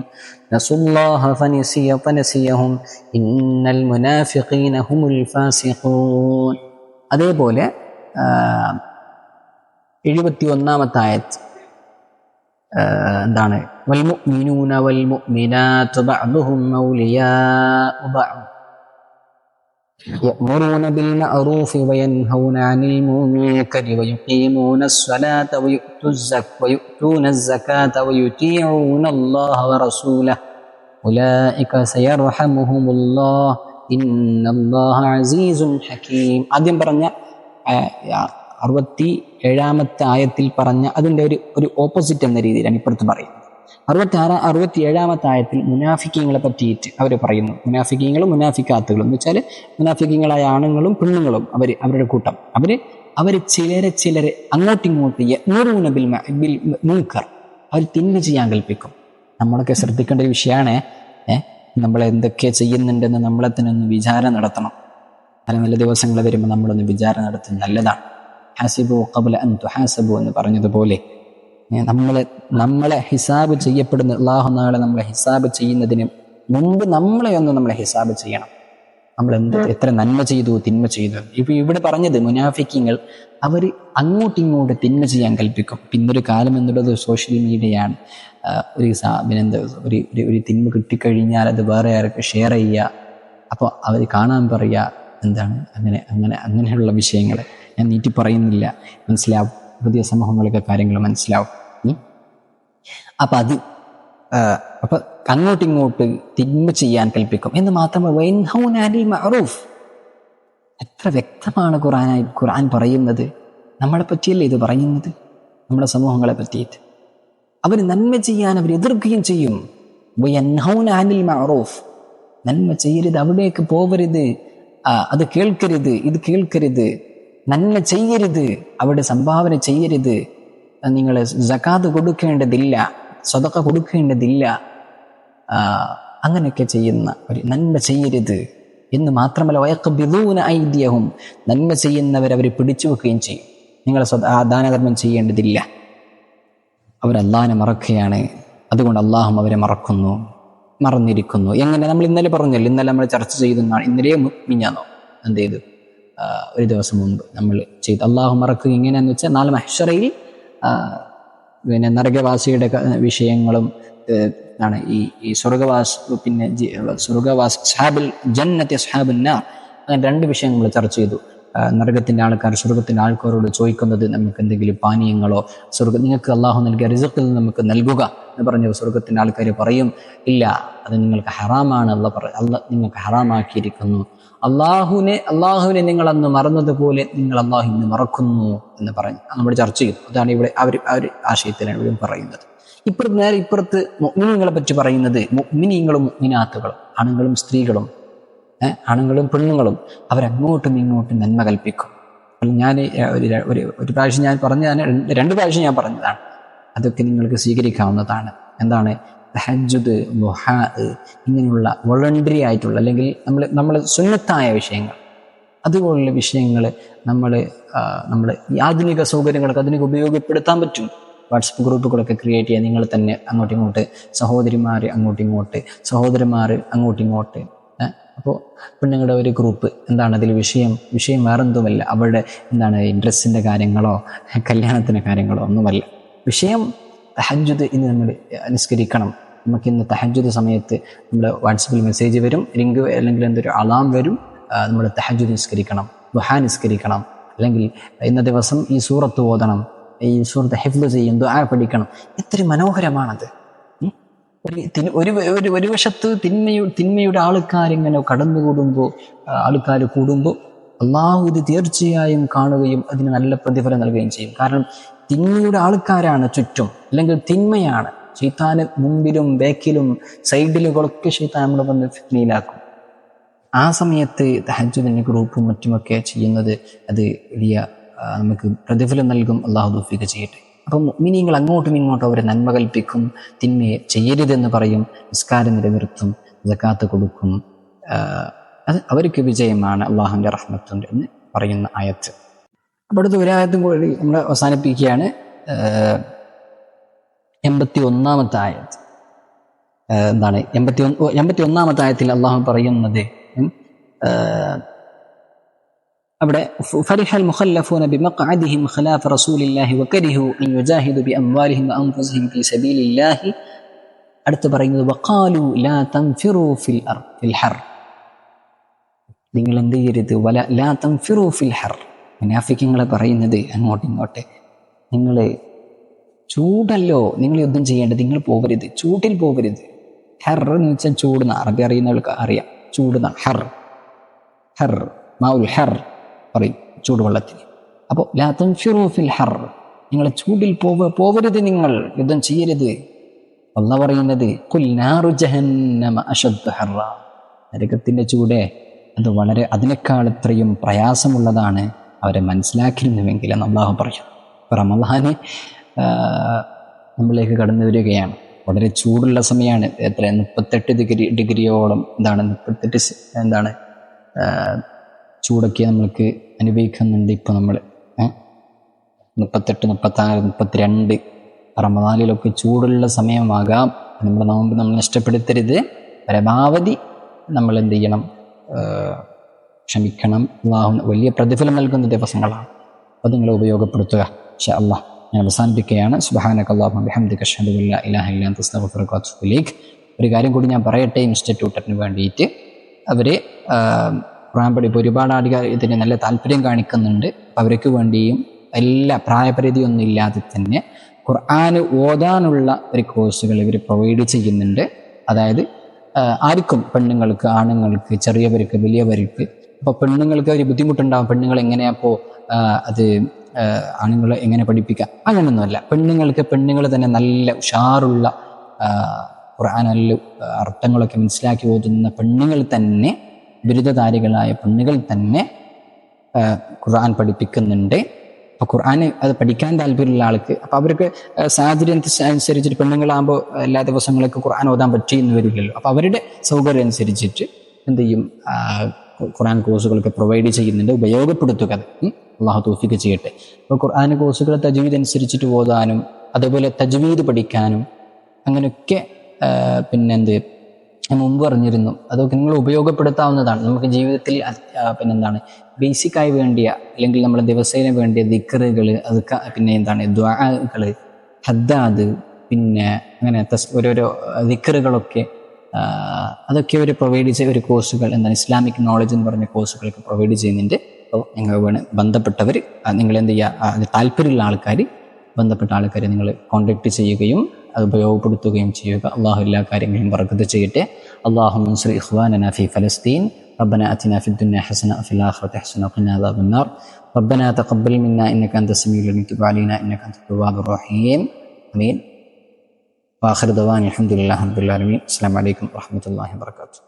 നസുല്ലാഹ ഫനസിയഹും ഇന്നൽ മുനാഫിഖീന ഹുമുൽ ഫാസിഖൂൻ. അതേപോലെ 71-ാമത്തെ ആയത്ത് വൽമുഅ്മിനൂന വൽമുഅ്മിനാത്തു ബഅ്ദുഹും ഔലിയാഉ ബഅദ് യഅ്മുറൂന ബിൽ മഅറൂഫി വയൻഹൗന അനിൽ മുൻകരി വയുഖീമൂനസ് സ്വലാത്ത വയുഅ്തൂനസ് സകാത്ത വയുതീഊന അല്ലാഹ വറസൂലഹു ഉലൈക സയർഹമുഹുമുല്ലാഹ് ഇന്നല്ലാഹ അസീസുൻ ഹകീം. ആദ്യം പറഞ്ഞ 67-ാമത്തെ ആയത്തിൽ പറഞ്ഞ അതിൻ്റെ ഒരു ഓപ്പോസിറ്റ് എന്ന രീതിയിലാണ് ഇപ്പുറത്ത് പറയുന്നത്. 67-ാമത്തെ ആയത്തിൽ മുനാഫിക്കീങ്ങളെ പറ്റിയിട്ട് അവർ പറയുന്നു. മുനാഫിക്കീങ്ങളും മുനാഫിക്കാത്തുകളും എന്ന് വെച്ചാൽ മുനാഫിക്കീങ്ങളായ ആണുങ്ങളും പെണ്ണുങ്ങളും അവരുടെ കൂട്ടം അവർ ചിലരെ അങ്ങോട്ടിങ്ങോട്ട് യഅ്മുറൂന ബിൽ മുൻകർ, അവർ തിന്മ ചെയ്യാൻ കൽപ്പിക്കും. നമ്മളൊക്കെ ശ്രദ്ധിക്കേണ്ട ഒരു വിഷയമാണ്. നമ്മൾ എന്തൊക്കെ ചെയ്യുന്നുണ്ടെന്ന് നമ്മളെ തന്നെ ഒന്ന് വിചാരം നടത്തണം. പല നല്ല ദിവസങ്ങൾ വരുമ്പോൾ നമ്മളൊന്ന് വിചാരം നടത്തുന്നത് നല്ലതാണ്. ഹാസിബു ഖബ്ല അൻ തുഹാസബു എന്ന് പറഞ്ഞതുപോലെ നമ്മളെ ഹിസാബ് ചെയ്യപ്പെടുന്ന അല്ലാഹു നാളെ നമ്മളെ ഹിസാബ് ചെയ്യുന്നതിന് മുമ്പ് നമ്മളെ ഹിസാബ് ചെയ്യണം. നമ്മൾ എത്ര നന്മ ചെയ്തു തിന്മ ചെയ്തു. ഇപ്പൊ ഇവിടെ പറഞ്ഞത് മുനാഫിക്കീങ്ങൾ അവർ അങ്ങോട്ടിങ്ങോട്ട് തിന്മ ചെയ്യാൻ കൽപ്പിക്കും. പിന്നൊരു കാലം എന്നുള്ളത് സോഷ്യൽ മീഡിയയാണ്. ഒരു തിന്മ കിട്ടിക്കഴിഞ്ഞാൽ അത് വേറെ ആർക്ക് ഷെയർ ചെയ്യുക, അപ്പോൾ അവർ കാണാൻ പറയുക, എന്താണ് അങ്ങനെയുള്ള വിഷയങ്ങൾ ഞാൻ നീട്ടി പറയുന്നില്ല, മനസ്സിലാവും. പുതിയ സമൂഹങ്ങളൊക്കെ കാര്യങ്ങൾ മനസ്സിലാവും. അപ്പം അപ്പൊ അങ്ങോട്ടിങ്ങോട്ട് തിന്മ ചെയ്യാൻ കൽപ്പിക്കും എന്ന് മാത്രമല്ല വയൻഹൗന അനിൽ മഅറൂഫ്. എത്ര വ്യക്തമാണ് ഖുർആൻ പറയുന്നത്. നമ്മളെ പറ്റിയല്ലേ ഇത് പറയുന്നത്, നമ്മുടെ സമൂഹങ്ങളെ പറ്റിയിട്ട്. അവർ നന്മ ചെയ്യാൻ അവർ എതിർക്കുകയും ചെയ്യും. വയൻഹൗന അനിൽ മഅറൂഫ്, നന്മ ചെയ്യരുത്, അവിടേക്ക് പോവരുത്, അത് കേൾക്കരുത്, ഇത് കേൾക്കരുത്, നന്മ ചെയ്യരുത്, അവിടെ സംഭാവന ചെയ്യരുത്, നിങ്ങൾ സകാത്ത് കൊടുക്കേണ്ടതില്ല, സദഖ കൊടുക്കേണ്ടതില്ല, അങ്ങനെയൊക്കെ ചെയ്യുന്ന ഒരു നന്മ ചെയ്യരുത് എന്ന് മാത്രമല്ല വയഖ്ബിദൂന ഐദിയഹും, നന്മ ചെയ്യുന്നവർ പിടിച്ചു വെക്കുകയും ചെയ്യും. നിങ്ങൾ ദാനധർമ്മം ചെയ്യേണ്ടതില്ല, അവർ അള്ളാഹിനെ മറക്കുകയാണ്, അതുകൊണ്ട് അള്ളാഹും അവരെ മറന്നിരിക്കുന്നു. എങ്ങനെ നമ്മൾ ഇന്നലെ പറഞ്ഞല്ലോ, ഇന്നലെ നമ്മൾ ചർച്ച ചെയ്തെന്നാണ്, ഇന്നലെയോ മിഞ്ഞാന്നോ എന്ത് ചെയ്തു, ഒരു ദിവസം മുമ്പ് നമ്മൾ ചെയ്തു. അള്ളാഹു മറക്കുക എങ്ങനെയാന്ന് വെച്ചാൽ നാളെ മഹ്ശറയിൽ നരകവാസിയുടെ വിഷയങ്ങളും ആണ് ഈ സ്വർഗവാസ്, പിന്നെ സ്വർഗവാസ് അസ്ഹാബുൽ ജന്നത്തി അസ്ഹാബുൻ നാർ, അങ്ങനെ രണ്ട് വിഷയം നമ്മൾ ചർച്ച ചെയ്തു. നരകത്തിൻ്റെ ആൾക്കാർ സ്വർഗത്തിൻ്റെ ആൾക്കാരോട് ചോദിക്കുന്നത് നമുക്ക് എന്തെങ്കിലും പാനീയങ്ങളോ നിങ്ങൾക്ക് അള്ളാഹു നൽകിയ റിസ്ഖിൽ നമുക്ക് നൽകുക എന്ന് പറഞ്ഞു. സ്വർഗത്തിൻ്റെ ആൾക്കാർ പറയും, ഇല്ല, അത് നിങ്ങൾക്ക് ഹറാമാണ്, അള്ളാഹ് നിങ്ങൾക്ക് ഹറാമാക്കിയിരിക്കുന്നു. അള്ളാഹുവിനെ നിങ്ങൾ അന്ന് മറന്നതുപോലെ നിങ്ങൾ അള്ളാഹു ഇന്ന് മറക്കുന്നു എന്ന് പറഞ്ഞു നമ്മൾ ചർച്ച ചെയ്തു. അതാണ് ഇവിടെ അവർ ആശയത്തിലാണ് ഇവിടെ പറയുന്നത്. ഇപ്പുറത്ത് മുഅ്മിനീങ്ങളെ പറ്റി പറയുന്നത്, മുഅ്മിനീങ്ങളും മുഅ്മിനാത്തുകളും, ആണുങ്ങളും സ്ത്രീകളും, ആണുങ്ങളും പെണ്ണുങ്ങളും അവരങ്ങോട്ടും ഇങ്ങോട്ടും നന്മ കൽപ്പിക്കും. ഞാൻ ഒരു പ്രാവശ്യം ഞാൻ പറഞ്ഞതാണ്, 2 പ്രാവശ്യം ഞാൻ പറഞ്ഞതാണ്, അതൊക്കെ നിങ്ങൾക്ക് സ്വീകരിക്കാവുന്നതാണ്. എന്താണ് തഹജ്ജുദ്, ദുഹാ, ഇങ്ങനെയുള്ള വോളണ്ടറി ആയിട്ടുള്ള അല്ലെങ്കിൽ നമ്മൾ സുന്നത്തായ വിഷയങ്ങൾ, അതുപോലുള്ള വിഷയങ്ങൾ നമ്മൾ ഈ ആധുനിക സൗകര്യങ്ങളൊക്കെ അതിനൊക്കെ ഉപയോഗപ്പെടുത്താൻ പറ്റും. വാട്സപ്പ് ഗ്രൂപ്പുകളൊക്കെ ക്രിയേറ്റ് ചെയ്യാൻ, നിങ്ങൾ തന്നെ അങ്ങോട്ടിങ്ങോട്ട്, സഹോദരിമാർ അങ്ങോട്ടിങ്ങോട്ട്, സഹോദരന്മാർ അങ്ങോട്ടിങ്ങോട്ട്. അപ്പോൾ പെണ്ണുങ്ങളുടെ ഒരു ഗ്രൂപ്പ്, എന്താണ് അതിൽ വിഷയം വേറെന്തുമല്ല, അവരുടെ എന്താണ് ഡ്രസ്സിൻ്റെ കാര്യങ്ങളോ കല്യാണത്തിൻ്റെ കാര്യങ്ങളോ ഒന്നുമല്ല. വിഷയം തഹജ്ജുദ്. ഇന്ന് നമ്മൾ നിസ്കരിക്കണം. നമുക്കിന്ന് തഹജ്ജുദ് സമയത്ത് നമ്മൾ വാട്സപ്പിൽ മെസ്സേജ് വരും, ലിങ്ക് അല്ലെങ്കിൽ എന്തൊരു അലാം വരും, നമ്മൾ തഹജ്ജുദ് നിസ്കരിക്കണം, ദുഹാ നിസ്കരിക്കണം, അല്ലെങ്കിൽ ഇന്ന ദിവസം ഈ സൂറത്ത് ഓതണം, ഈ സൂറത്ത് ഹിഫ്ള് ചെയ്യും, ദുആ പഠിക്കണം. എത്ര മനോഹരമാണത്. ഒരു വശത്ത് തിന്മയുടെ ആൾക്കാരിങ്ങനെ ആൾക്കാർ കൂടുമ്പോൾ അള്ളാഹു ഇത് തീർച്ചയായും കാണുകയും അതിന് നല്ല പ്രതിഫലം നൽകുകയും ചെയ്യും. കാരണം തിന്മയുടെ ആൾക്കാരാണ് ചുറ്റും, അല്ലെങ്കിൽ തിന്മയാണ്. ശൈത്താന് മുമ്പിലും ബാക്കിലും സൈഡിലുകളൊക്കെ ശൈത്താൻ നമ്മൾ വന്ന് ഫിത്നയിലാക്കും. ആ സമയത്ത് തഹജ്ജുദിന്റെ ഗ്രൂപ്പും മറ്റുമൊക്കെ ചെയ്യുന്നത് അത് വലിയ നമുക്ക് പ്രതിഫലം നൽകും. അള്ളാഹു തൗഫീഖ് ചെയ്യട്ടെ. അപ്പം മുഅ്മിനീങ്ങൾ അങ്ങോട്ടും ഇങ്ങോട്ടും അവർ നന്മ കൽപ്പിക്കും, തിന്മയെ ചെയ്യരുതെന്ന് പറയും, നിസ്കാരം നിലനിർത്തും, സകാത്ത് കൊടുക്കും. അത് അവർക്ക് വിജയമാണ്, അള്ളാഹുവിൻ്റെ റഹ്മത്തുണ്ട് എന്ന് പറയുന്ന ആയത്ത്. അപ്പോൾ അടുത്ത ഒരായത്തും കൂടി നമ്മൾ അവസാനിപ്പിക്കുകയാണ്. 81-ാമത്തെ ആയത്ത് എന്താണ്? 81-ാമത്തെ ആയത്തിൽ അള്ളാഹു പറയുന്നത്, അവിടെ ഫരിഹൽ മുഖല്ലഫൂന ബിമഖഅദിഹിം ഖിലാഫ റസൂലില്ലാഹി വകരിഹു അൻ യുജാഹിദു ബിഅംവാലിഹിം വഅൻഫുസിഹിം ഫീ സബീലില്ലാഹി. അടുത്ത് പറയുന്നത് വഖാലു ലാ തൻഫിറു ഫിൽ ഹർ, നിങ്ങൾ എന്ത് ചെയ്യരുത്, ലാ തൻഫിറു ഫിൽ ഹർ. മുനാഫിക്കുകളെ പറയുന്നത് അങ്ങോട്ടിങ്ങോട്ട്, നിങ്ങൾ ചൂടല്ലോ, നിങ്ങൾ യുദ്ധം ചെയ്യേണ്ടത്, നിങ്ങൾ പോകരുത്, ചൂടിൽ പോകരുത്. ഹർ എന്ന് വെച്ചാൽ ചൂടുന്ന, അറബി അറിയുന്നവർക്ക് അറിയാം, ചൂടുന്ന ഹർ മാഉൽ ഹർ പറയും ചൂടുവെള്ളത്തിന്. അപ്പോൾ ലാ തൻഫിറു ഫിൽ ഹർ, നിങ്ങൾ ചൂടിൽ പോവരുത്, നിങ്ങൾ യുദ്ധം ചെയ്യരുത്. അല്ലാഹു പറയുന്നത് ഖുൽ നാറു ജഹന്നമ അശദ്ദു ഹർറ, നരകത്തിൻ്റെ ചൂട് അത് വളരെ അതിനേക്കാൾ എത്രയും പ്രയാസമുള്ളതാണ്, അവരെ മനസ്സിലാക്കിയിരുന്നുവെങ്കിൽ എന്ന് അല്ലാഹു പറയും. ഇപ്പോൾ റമളാന് നമ്മളിലേക്ക് കടന്നു വരികയാണ്. വളരെ ചൂടുള്ള സമയമാണ്. 38 ഡിഗ്രിയോളം 38 ചൂടൊക്കെ നമ്മൾക്ക് അനുഭവിക്കുന്നുണ്ട്. ഇപ്പോൾ നമ്മൾ 38, 36, 32 റമദാനിലൊക്കെ ചൂടുള്ള സമയമാകാം. നമ്മുടെ നോമ്പ് നമ്മൾ നഷ്ടപ്പെടുത്തരുത്. പരമാവധി നമ്മൾ എന്ത് ചെയ്യണം? ക്ഷമിക്കണം. അല്ലാഹു വലിയ പ്രതിഫലം നൽകുന്ന ദിവസങ്ങളാണ്. അത് നിങ്ങൾ ഉപയോഗപ്പെടുത്തുക. ഇൻഷാ അല്ലാഹ് ഞാൻ അവസാനിപ്പിക്കുകയാണ്. സുബ്ഹാനകല്ലാഹുമ്മ ബിഹംദിക അശ്ഹദു അല്ലാ ഇലാഹ ഇല്ലാ അൻത അസ്തഗ്ഫിറുക വഅത്തൂബു ഇലൈക്. ഒരു കാര്യം കൂടി ഞാൻ പറയട്ടെ, ഇൻസ്റ്റിറ്റ്യൂട്ടിന് വേണ്ടിയിട്ട് അവർ ഖുർആൻ പഠിപ്പ് ഒരുപാട് ആളുകൾ ഇതിന് നല്ല താല്പര്യം കാണിക്കുന്നുണ്ട്. അവർക്ക് വേണ്ടിയും എല്ലാ പ്രായപരിധിയൊന്നും ഇല്ലാതെ തന്നെ ഖുർആൻ ഓതാനുള്ള ഒരു കോഴ്സുകൾ ഇവർ പ്രൊവൈഡ് ചെയ്യുന്നുണ്ട്. അതായത് ആർക്കും, പെണ്ണുങ്ങൾക്ക്, ആണുങ്ങൾക്ക്, ചെറിയവർക്ക്, വലിയവർക്ക്. അപ്പോൾ പെണ്ണുങ്ങൾക്ക് ഒരു ബുദ്ധിമുട്ടുണ്ടാകും. പെണ്ണുങ്ങൾ എങ്ങനെയപ്പോൾ അത് ആണുങ്ങളെ എങ്ങനെ പഠിപ്പിക്കാം? അങ്ങനെയൊന്നുമല്ല. പെണ്ണുങ്ങൾ തന്നെ നല്ല ഉഷാറുള്ള ഖുർആൻ നല്ല അർത്ഥങ്ങളൊക്കെ മനസ്സിലാക്കി ഓതുന്ന പെണ്ണുങ്ങൾ തന്നെ, ബിരുദധാരികളായ പെണ്ണുകൾ തന്നെ ഖുർആൻ പഠിപ്പിക്കുന്നുണ്ട്. അപ്പോൾ ഖുർആൻ അത് പഠിക്കാൻ താല്പര്യമുള്ള ആൾക്ക്, അപ്പോൾ അവർക്ക് സാഹചര്യം അനുസരിച്ചിട്ട് പെണ്ണുങ്ങളാകുമ്പോൾ എല്ലാ ദിവസങ്ങളൊക്കെ ഖുർആൻ ഓതാൻ പറ്റിയെന്ന് വരില്ലല്ലോ. അപ്പോൾ അവരുടെ സൗകര്യം അനുസരിച്ചിട്ട് എന്ത് ചെയ്യും? ഖുർആൻ കോഴ്സുകളൊക്കെ പ്രൊവൈഡ് ചെയ്യുന്നുണ്ട്. ഉപയോഗപ്പെടുത്തുക. അത് അള്ളാഹു തൗഫീഖ് ചെയ്യട്ടെ. അപ്പോൾ ഖുർആൻ കോഴ്സുകൾ തജ്വീദ് അനുസരിച്ചിട്ട് ഓതാനും അതുപോലെ തജ്വീദ് പഠിക്കാനും അങ്ങനെയൊക്കെ പിന്നെന്ത് മുമ്പ് പറഞ്ഞിരുന്നു. അതൊക്കെ നിങ്ങൾ ഉപയോഗപ്പെടുത്താവുന്നതാണ്. നമുക്ക് ജീവിതത്തിൽ പിന്നെന്താണ് ബേസിക്കായി വേണ്ടിയ, അല്ലെങ്കിൽ നമ്മുടെ ദിവസേന വേണ്ടിയ ദിക്റുകൾ, അതൊക്കെ പിന്നെ എന്താണ് ദുആകൾ, ഹദ്ദാദ്, പിന്നെ അങ്ങനെ ഓരോരോ ദിക്റുകളൊക്കെ അതൊക്കെ അവർ പ്രൊവൈഡ് ചെയ്ത ഒരു കോഴ്സുകൾ, എന്താണ് ഇസ്ലാമിക് നോളജ് എന്ന് പറഞ്ഞ കോഴ്സുകളൊക്കെ പ്രൊവൈഡ് ചെയ്യുന്നുണ്ട്. അപ്പോൾ നിങ്ങൾ ബന്ധപ്പെട്ടവർ, നിങ്ങൾ എന്ത് ചെയ്യുക? താല്പര്യമുള്ള ആൾക്കാർ, ബന്ധപ്പെട്ട ആൾക്കാരെ നിങ്ങൾ കോൺടാക്ട് ചെയ്യുകയും അത് ഉപയോഗപ്പെടുത്തുകയും ചെയ്യുക. അള്ളാഹു എല്ലാ കാര്യങ്ങളും ബറക്കത്ത് ചെയ്യട്ടെ. അല്ലാഹുമ്മ അൻസുർ ഇഖ്വാനനാ ഫീ ഫലസ്തീൻ. റബ്ബനാ ആതിനാ ഫിദ്ദുനിയ ഹസന വഫിൽ ആഖിറതി ഹസന വഖിനാ അദാബന്നാർ. റബ്ബനാ തഖബ്ബൽ മിന്നാ ഇന്നക അൻതസ് സമീഉൽ അലീം വതുബ് അലൈനാ ഇന്നക അൻതത് തവ്വാബുർ റഹീം. ആമീൻ. വആഖിറു ദഅവാനാ അൽഹംദുലില്ലാഹി റബ്ബിൽ ആലമീൻ. അസ്സലാമു അലൈക്കും വറഹ്മത്തുള്ളാഹി വബറകാതുഹു.